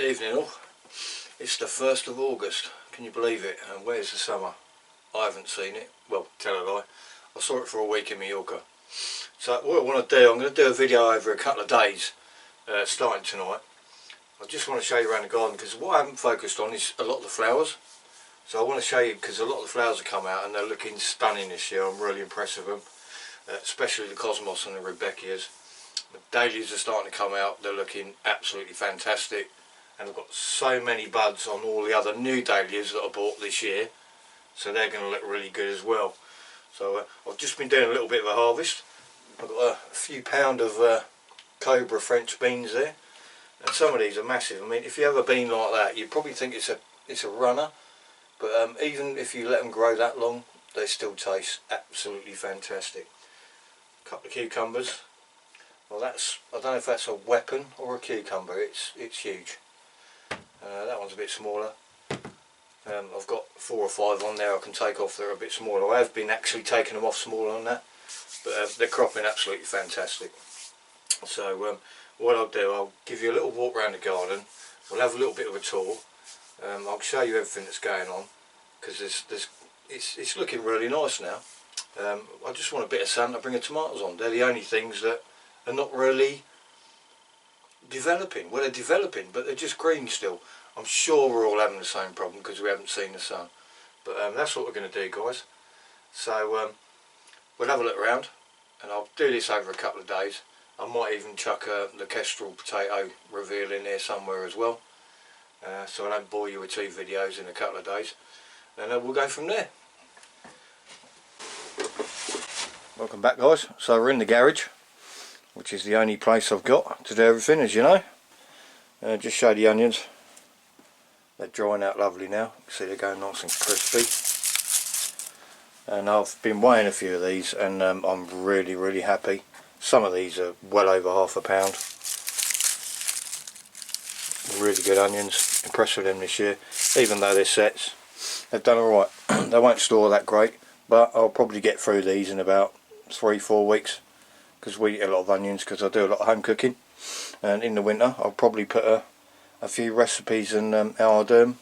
Evening all. It's the 1st of August. Can you believe it? And where's the summer? I haven't seen it. Well, tell a lie. I saw it for a week in Mallorca. So what I want to do, I'm going to do a video over a couple of days, starting tonight. I just want to show you around the garden because what I haven't focused on is a lot of the flowers. So I want to show you because a lot of the flowers have come out and they're looking stunning this year. I'm really impressed with them, especially the cosmos and the rudbeckias. The dahlias are starting to come out. They're looking absolutely fantastic. And I've got so many buds on all the other new dahlias that I bought this year, so they're going to look really good as well. So I've just been doing a little bit of a harvest. I've got a few pound of Cobra French beans there, and some of these are massive. I mean, if you have a bean like that, you'd probably think it's a runner, but even if you let them grow that long, they still taste absolutely fantastic. A couple of cucumbers. Well, I don't know if that's a weapon or a cucumber. It's huge. That one's a bit smaller. I've got 4 or 5 on there I can take off that are a bit smaller. I have been actually taking them off smaller than that, but they're cropping absolutely fantastic. So what I'll do, I'll give you a little walk around the garden. We'll have a little bit of a tour. I'll show you everything that's going on because it's looking really nice now. I just want a bit of sun to bring the tomatoes on. They're the only things that are not really developing. Well, they're developing, but they're just green still. I'm sure we're all having the same problem because we haven't seen the sun. But that's what we're going to do, guys. So we'll have a look around, and I'll do this over a couple of days. I might even chuck the Kestrel potato reveal in there somewhere as well, so I don't bore you with 2 videos in a couple of days, and we'll go from there. Welcome back, guys. So we're in the garage, which is the only place I've got to do everything, as you know. Just show the onions. They're drying out lovely now. You see they're going nice and crispy. And I've been weighing a few of these, and I'm really happy. Some of these are well over £1/2 pound. Really good onions. Impressed with them this year. Even though they're sets, they've done alright. They won't store that great, but I'll probably get through these in about 3-4 weeks. Because we eat a lot of onions because I do a lot of home cooking, and in the winter I'll probably put a few recipes and how I do them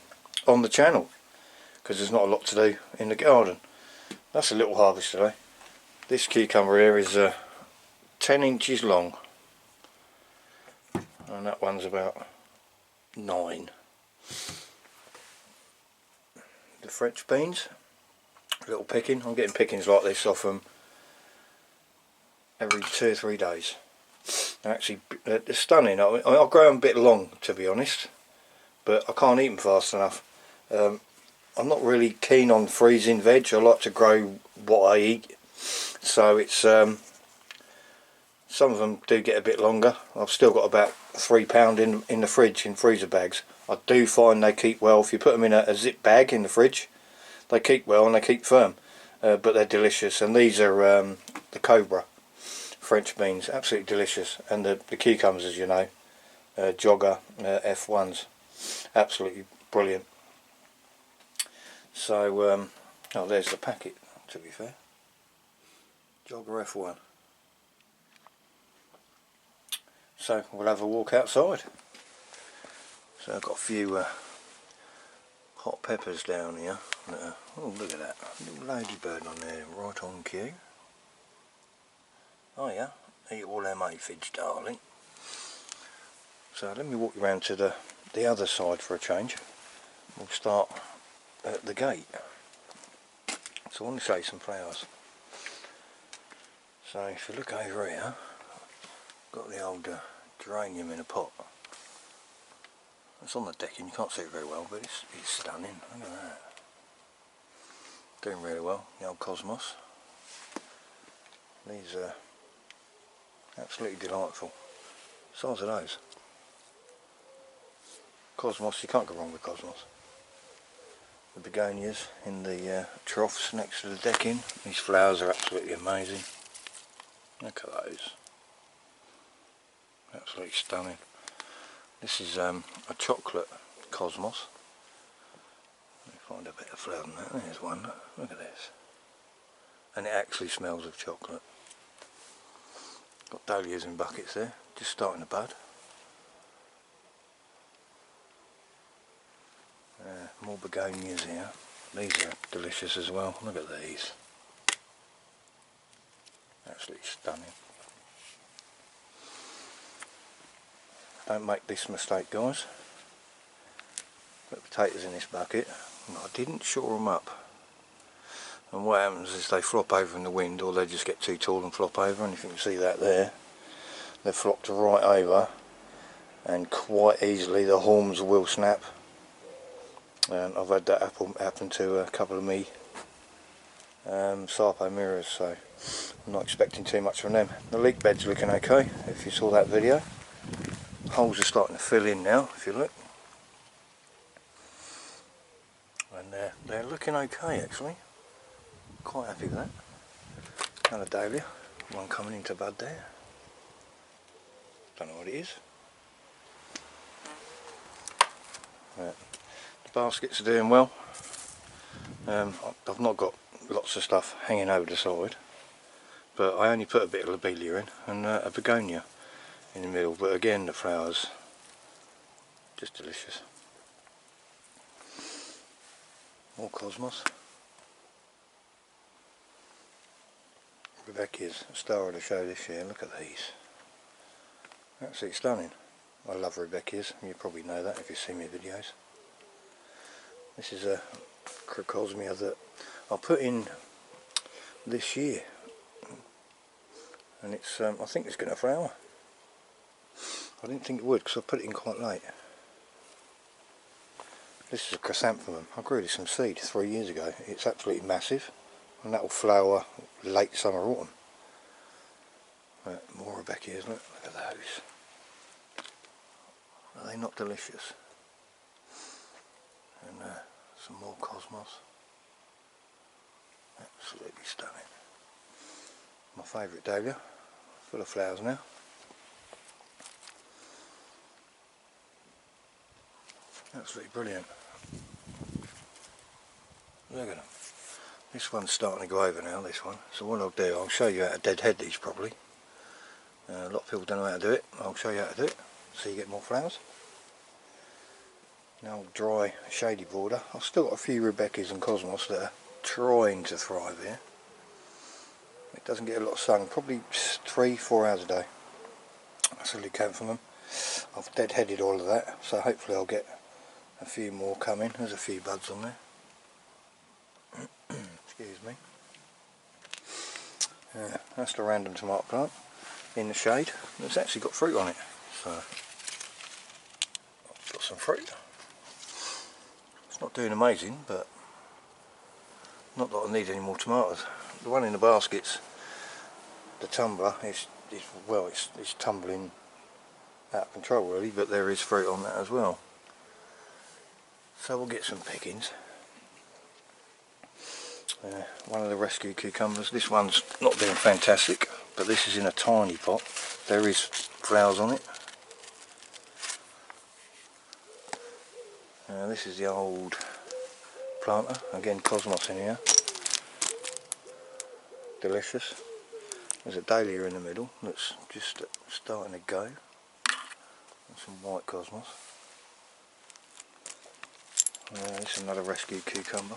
on the channel because there's not a lot to do in the garden. That's a little harvest today. This cucumber here is 10 inches long, and that one's about 9. The French beans, a little picking. I'm getting pickings like this off them every 2 or 3 days. They're actually they're stunning. I'll grow them a bit long, to be honest, but I can't eat them fast enough. I'm not really keen on freezing veg. I like to grow what I eat, so it's some of them do get a bit longer. I've still got about £3 in the fridge in freezer bags. I do find they keep well. If you put them in a zip bag in the fridge, they keep well and they keep firm, but they're delicious. And these are the Cobra French beans, absolutely delicious. And the cucumbers, as you know, jogger F1s, absolutely brilliant. So oh, there's the packet, to be fair. Jogger F1. So we'll have a walk outside. So I've got a few hot peppers down here. Oh, look at that little ladybird on there, right on cue. Oh yeah, eat all them aphids, darling. So let me walk you around to the other side for a change. We'll start at the gate. So I want to show you some flowers. So if you look over here, got the old geranium in a pot. It's on the decking, you can't see it very well, but it's stunning. Look at that. Doing really well, the old cosmos. These are absolutely delightful. Size of those. Cosmos, you can't go wrong with cosmos. The begonias in the troughs next to the decking. These flowers are absolutely amazing. Look at those. Absolutely stunning. This is a chocolate cosmos. Let me find a better flower than that. There's one. Look at this. And it actually smells of chocolate. Got dahlias in buckets there, just starting to bud. More begonias here. These are delicious as well. Look at these. Absolutely stunning. Don't make this mistake, guys. Put potatoes in this bucket. I didn't shore them up. And what happens is they flop over in the wind, or they just get too tall and flop over. And if you can see that there, they've flopped right over. And quite easily the horns will snap. And I've had that happen to a couple of me Sarpo mirrors, so I'm not expecting too much from them. The leek bed's looking okay, if you saw that video. Holes are starting to fill in now, if you look. And they're looking okay actually. Quite happy with that. Another dahlia, one coming into bud there. Don't know what it is. Right. The baskets are doing well. I've not got lots of stuff hanging over the side, but I only put a bit of lobelia in and a begonia in the middle, but again the flowers just delicious. More cosmos. Rebecca's star of the show this year. Look at these. Absolutely stunning. I love Rebecca's, you probably know that if you've seen my videos. This is a crocosmia that I put in this year, and it's I think it's going to flower. I didn't think it would because I put it in quite late. This is a chrysanthemum. I grew this from seed 3 years ago. It's absolutely massive, and that will flower late summer autumn. Right, more Rebecca's, look at those. Are they not delicious? And some more cosmos. Absolutely stunning. My favourite dahlia, full of flowers now. Absolutely brilliant. Look at them. This one's starting to go over now, this one. So what I'll do, I'll show you how to deadhead these properly. A lot of people don't know how to do it. I'll show you how to do it so you get more flowers. Now dry shady border. I've still got a few Rebecca's and cosmos that are trying to thrive here. It doesn't get a lot of sun, probably 3-4 hours a day. That's a leucanthemum. I've deadheaded all of that, so hopefully I'll get a few more coming. There's a few buds on there. Excuse me. That's the random tomato plant in the shade. It's actually got fruit on it, so I've got some fruit. It's not doing amazing, but not that I need any more tomatoes. The one in the baskets, the tumbler, is well, it's tumbling out of control really, but there is fruit on that as well. So we'll get some pickings. One of the rescue cucumbers. This one's not doing fantastic, but this is in a tiny pot. There is flowers on it. This is the old planter. Again, cosmos in here. Delicious. There's a dahlia in the middle that's just starting to go. And some white cosmos. This is another rescue cucumber.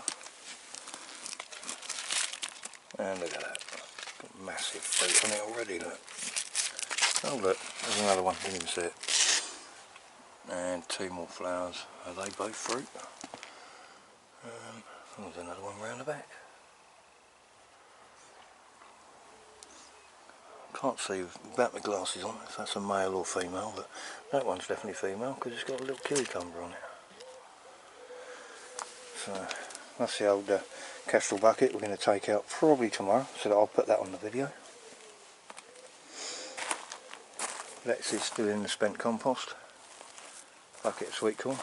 And look at that. Got massive fruit on it already, look. Oh look, there's another one, didn't even see it. And 2 more flowers. Are they both fruit? There's another one round the back. Can't see without my glasses on if that's a male or female, but that one's definitely female because it's got a little cucumber on it. So that's the old Kestrel bucket we're going to take out probably tomorrow, so that I'll put that on the video. Lex is still in the spent compost. Bucket of sweet corn.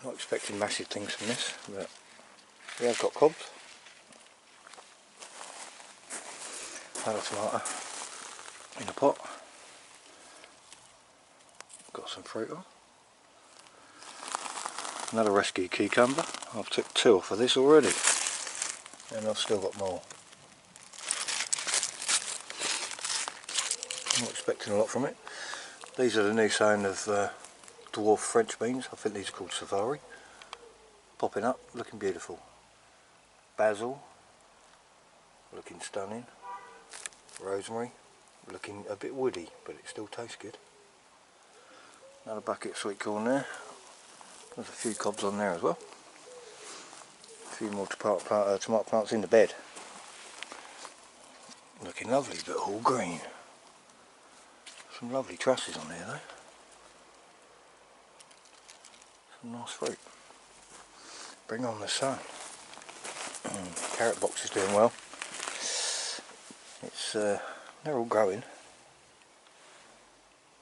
Not expecting massive things from this, but we have got cobs. Another tomato in a pot. Got some fruit on. Another rescue cucumber. I've took 2 off of this already, and I've still got more. I'm not expecting a lot from it. These are the new sound of dwarf French beans. I think these are called Safari. Popping up, looking beautiful. Basil, looking stunning. Rosemary, looking a bit woody, but it still tastes good. Another bucket of sweet corn there. There's a few cobs on there as well. A few more tomato plants in the bed. Looking lovely, but all green. Some lovely trusses on there though. Some nice fruit. Bring on the sun. Carrot box is doing well. It's they're all growing.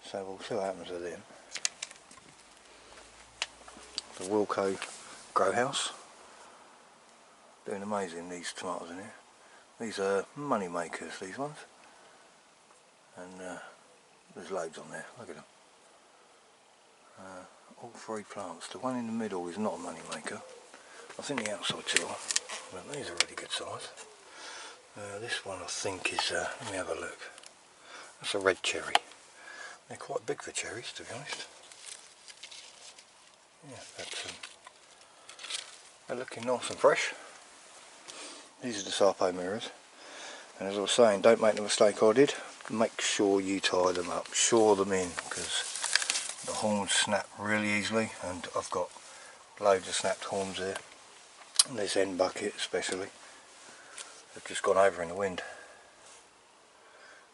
So we'll see what happens with them. The Wilco grow house. Doing amazing, these tomatoes in here. These are money makers, these ones. And there's loads on there, look at them. All three plants. The one in the middle is not a money maker. I think the outside two are. But these are really good size. This one I think is, let me have a look. That's a red cherry. They're quite big for cherries, to be honest. Yeah, that's they're looking nice and fresh. These are the Sarpo mirrors. And as I was saying, don't make the mistake I did. Make sure you tie them up, shore them in, because the horns snap really easily, and I've got loads of snapped horns here. And this end bucket especially. They've just gone over in the wind.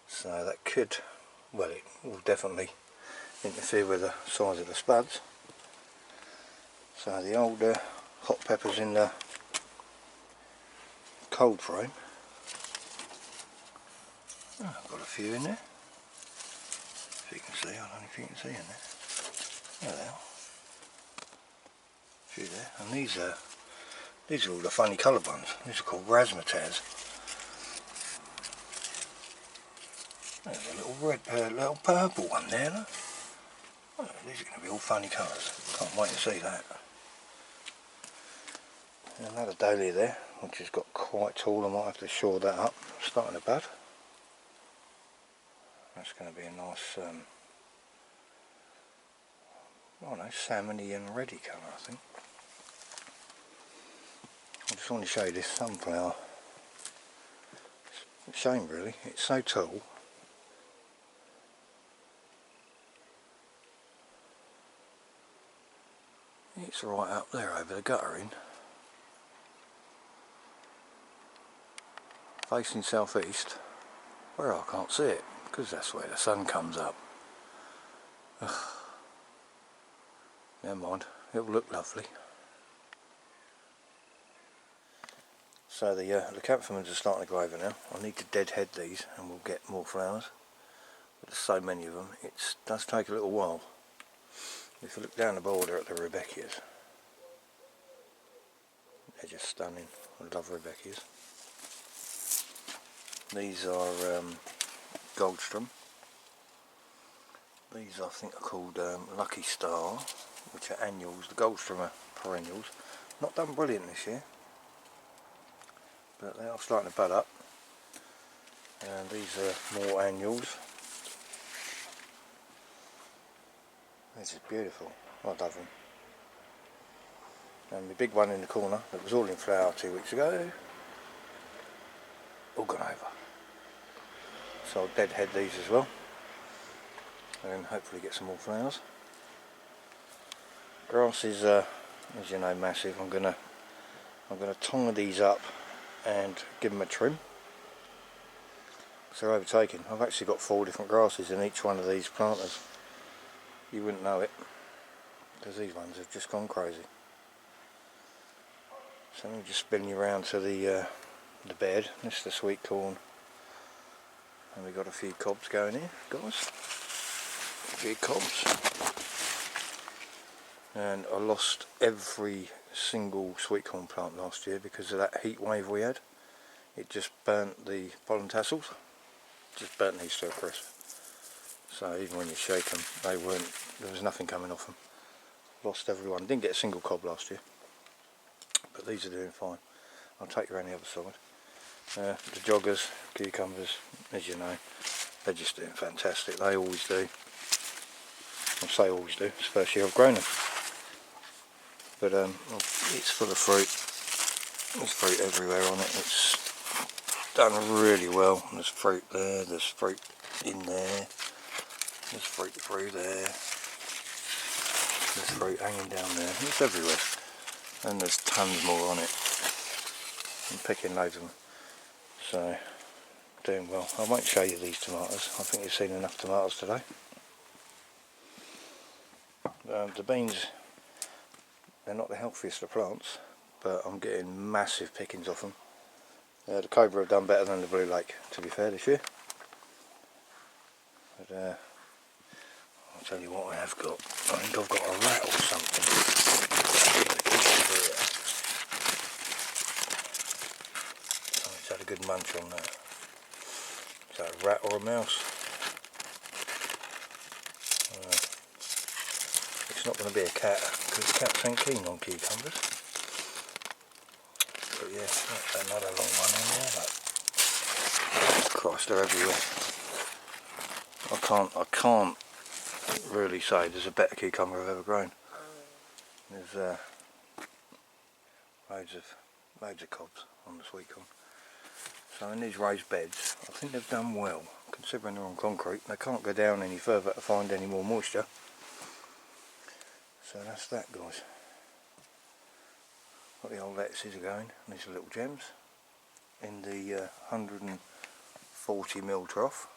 So that could, well, it will definitely interfere with the size of the spuds. So the older hot peppers in the cold frame. Oh, I've got a few in there. If you can see, I don't know if you can see in there. There they are. A few there. And these are all the funny coloured ones. These are called razzmatazz. There's a little red, little purple one there. Look. Oh, these are going to be all funny colours. Can't wait to see that. And another dahlia there, which has got quite tall. I might have to shore that up. Starting to bud. That's going to be a nice, I don't know, salmony and reddy colour, I think. I just want to show you this sunflower. It's a shame really, it's so tall. It's right up there over the guttering. Facing southeast, where I can't see it, because that's where the sun comes up. Ugh. Never mind, it'll look lovely. So the canthomums are starting to grow over now. I need to deadhead these and we'll get more flowers. But there's so many of them, it does take a little while. If you look down the border at the Rebecchias, they're just stunning. I love Rebecchias. These are Goldstrom. These I think are called Lucky Star, which are annuals. The Goldstrom are perennials. Not done brilliant this year, but they are starting to bud up. And these are more annuals. This is beautiful. I love them. And the big one in the corner that was all in flower 2 weeks ago, all gone over. So I'll deadhead these as well, and hopefully get some more flowers. Grass is, as you know, massive. I'm gonna tongue these up and give them a trim. So they're overtaken. I've actually got 4 different grasses in each one of these planters. You wouldn't know it, because these ones have just gone crazy. So let me just spin you around to the bed. This is the sweet corn. And we've got a few cobs going here, guys. A few cobs. And I lost every single sweet corn plant last year because of that heat wave we had. It just burnt the pollen tassels. Just burnt these to a crisp. So even when you shake them, there was nothing coming off them. Lost everyone. Didn't get a single cob last year. But these are doing fine. I'll take you around the other side. The joggers, cucumbers, as you know, they're just doing fantastic. They always do. I say always do, it's the first year I've grown them. But it's full of fruit. There's fruit everywhere on it. It's done really well. There's fruit there, there's fruit in there, there's fruit through there, there's fruit hanging down there. It's everywhere. And there's tons more on it. I'm picking loads of them. So, doing well. I won't show you these tomatoes. I think you've seen enough tomatoes today. The beans, they're not the healthiest of plants, but I'm getting massive pickings off them. The Cobra have done better than the Blue Lake, to be fair, this year. But I'll tell you what I have got. I think I've got a rat or something. Oh, it's had a good munch on that. Is that a rat or a mouse? It's not going to be a cat, because cats ain't keen on cucumbers. But yeah, that's another long one in there. Like, Christ, they're everywhere. I can't really say there's a better cucumber I've ever grown. There's loads of cobs on the sweet corn. So in these raised beds, I think they've done well, considering they're on concrete. They can't go down any further to find any more moisture. So that's that, guys. Got the old lettuces going, and these are little gems in the 140mm trough.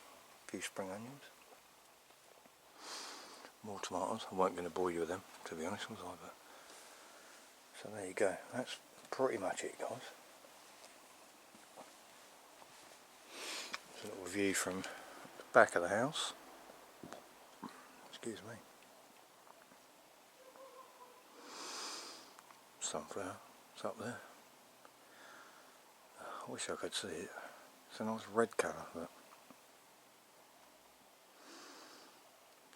A few spring onions, more tomatoes. I won't going to bore you with them, to be honest, was I? But so there you go. That's pretty much it, guys. It's a little view from the back of the house. Excuse me. Sunflower. It's up there. I wish I could see it. It's a nice red colour, but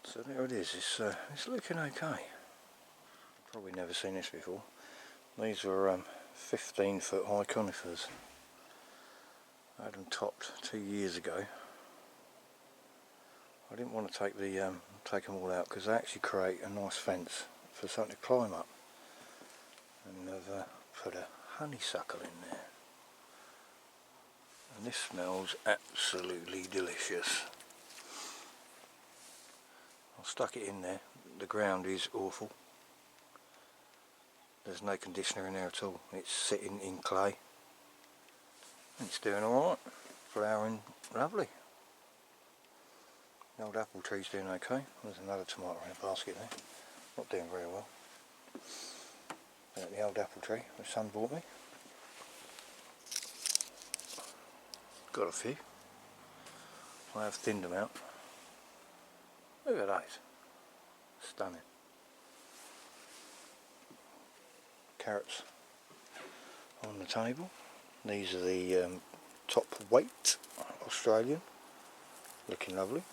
so there it is. It's looking okay. Probably never seen this before. These were 15-foot high conifers. I had them topped 2 years ago. I didn't want to take them all out because they actually create a nice fence for something to climb up. And I've put a honeysuckle in there, and this smells absolutely delicious. I stuck it in there. The ground is awful. There's no conditioner in there at all. It's sitting in clay. It's doing alright, flowering lovely. The old apple tree's doing okay. There's another tomato in a basket there, not doing very well. The old apple tree my son bought me. Got a few. I have thinned them out. Look at those. Stunning. Carrots on the table. These are the top weight Australian. Looking lovely.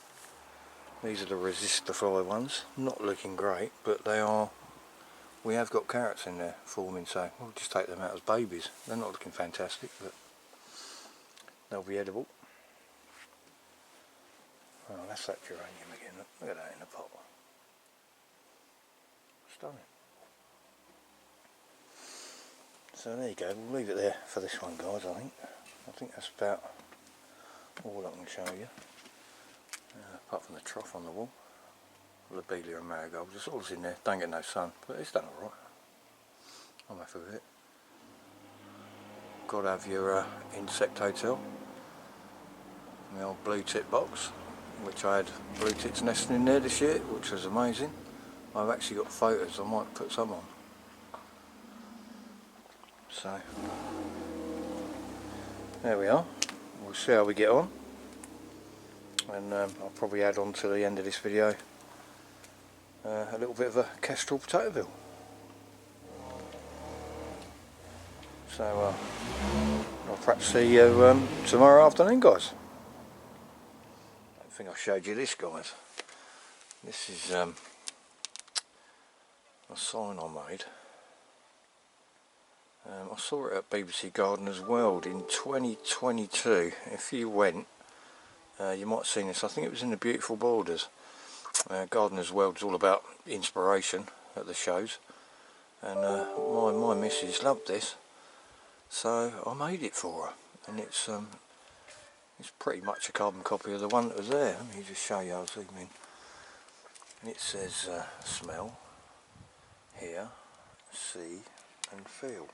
These are the resist the fly ones. Not looking great, but they are. We have got carrots in there forming, so we'll just take them out as babies. They're not looking fantastic, but they'll be edible. Oh, that's that geranium again. Look at that in the pot. Stunning. So there you go. We'll leave it there for this one, guys. I think that's about all I can show you. Apart from the trough on the wall. Lobelia and marigold, just all in there. Don't get no sun, but it's done alright. I'm happy with it. Got to have your insect hotel. My old blue tit box, which I had blue tits nesting in there this year, which was amazing. I've actually got photos, I might put some on. So, there we are. We'll see how we get on. And I'll probably add on to the end of this video a little bit of a Kestrel Potatoeville. So I'll perhaps see you tomorrow afternoon, guys. I don't think I showed you this, guys. This is a sign I made. I saw it at BBC Gardener's World in 2022. If you went, you might have seen this. I think it was in the Beautiful Borders. Gardener's World's all about inspiration at the shows, and my missus loved this, so I made it for her, and it's pretty much a carbon copy of the one that was there. Let me just show you. I'll zoom in, and it says smell, hear, see and feel.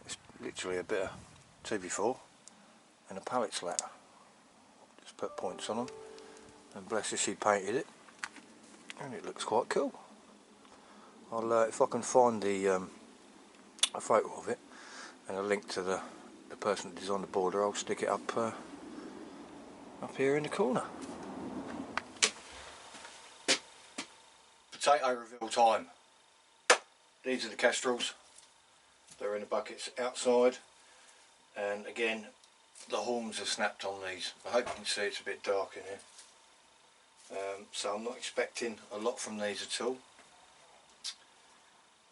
It's literally a bit of 2x4 and a palette slatter. Just put points on them, and bless her, she painted it, and it looks quite cool. I'll if I can find the a photo of it and a link to the person that designed the border, I'll stick it up here in the corner. Potato reveal time. These are the Kestrels. They're in the buckets outside, and again the horns are snapped on these. I hope you can see it's a bit dark in here. So I'm not expecting a lot from these at all.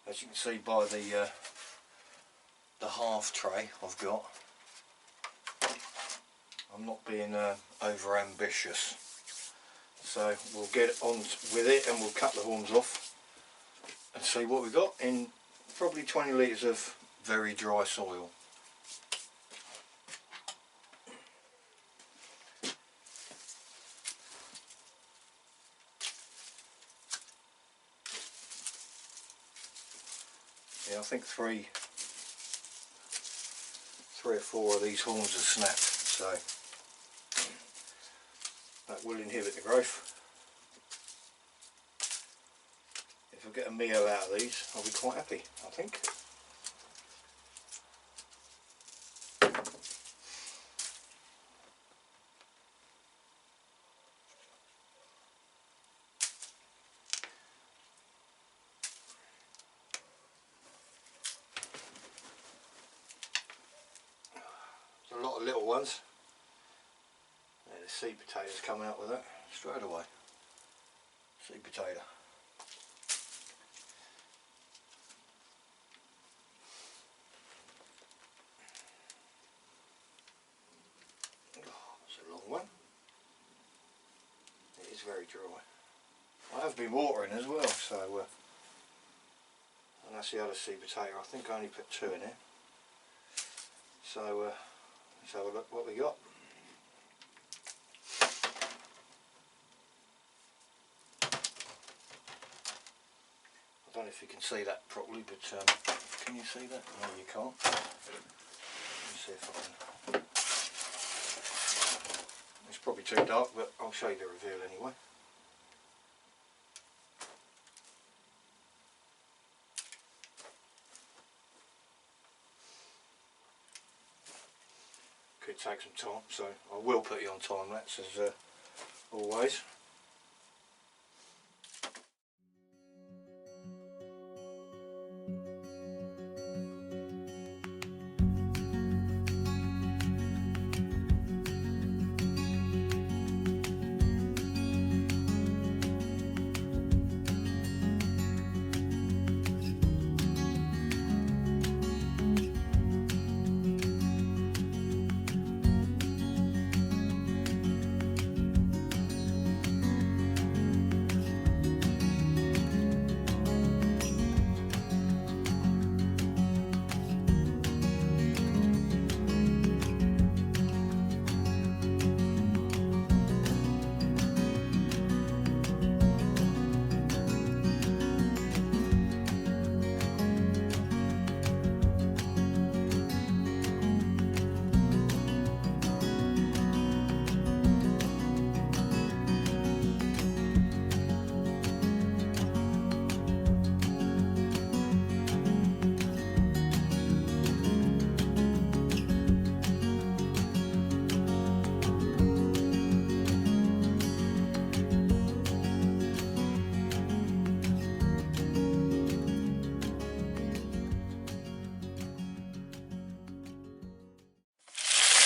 As you can see by the half tray I've got, I'm not being over ambitious. So we'll get on with it and we'll cut the horns off and see what we've got in probably 20 litres of very dry soil. Yeah, I think three or four of these horns are snapped, so that will inhibit the growth. If I get a meal out of these, I'll be quite happy, I think. There's a lot of little ones. Yeah, the seed potatoes come out with that straight away. Seed potato. That's a long one. It is very dry. I have been watering as well, so and that's the other seed potato. I think I only put 2 in here. So let's have a look what we got. I don't know if you can see that properly, but can you see that? No, you can't. Let me see if I can. It's probably too dark, but I'll show you the reveal anyway. Could take some time, so I will put you on time lapse as always.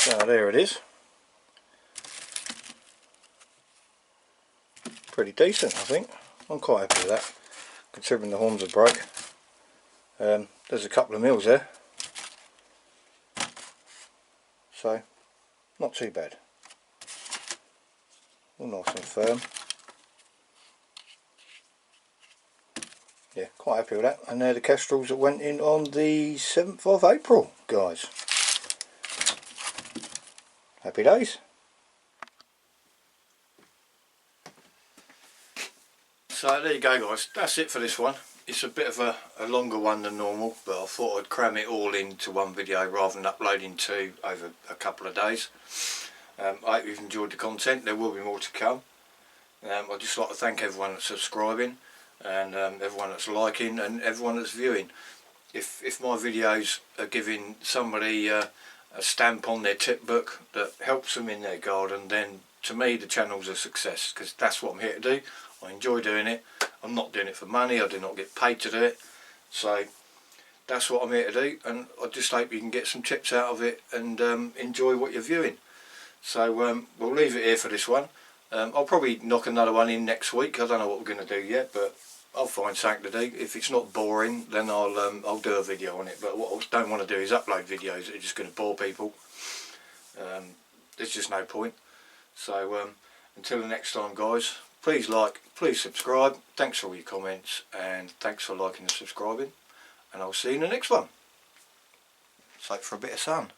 So there it is. Pretty decent, I think. I'm quite happy with that, considering the horns are broke. There's a couple of mils there, so not too bad. All nice and firm. yeah, quite happy with that. And they're the Kestrels that went in on the 7th of April, guys. Happy days. So there you go, guys, that's it for this one. It's a bit of a longer one than normal, but I thought I'd cram it all into one video rather than uploading two over a couple of days. I hope you've enjoyed the content. There will be more to come. I'd just like to thank everyone that's subscribing, and everyone that's liking, and everyone that's viewing. If my videos are giving somebody a stamp on their tip book that helps them in their garden, then to me the channel's a success, because that's what I'm here to do. I enjoy doing it. I'm not doing it for money. I do not get paid to do it. So that's what I'm here to do, and I just hope you can get some tips out of it and enjoy what you're viewing. So we'll leave it here for this one. I'll probably knock another one in next week. I don't know what we're going to do yet, but I'll find something to do. If it's not boring, then I'll do a video on it. But what I don't want to do is upload videos that are just going to bore people. There's just no point. So until the next time, guys, please like, please subscribe. Thanks for all your comments, and thanks for liking and subscribing. And I'll see you in the next one. Let's hope for a bit of sun.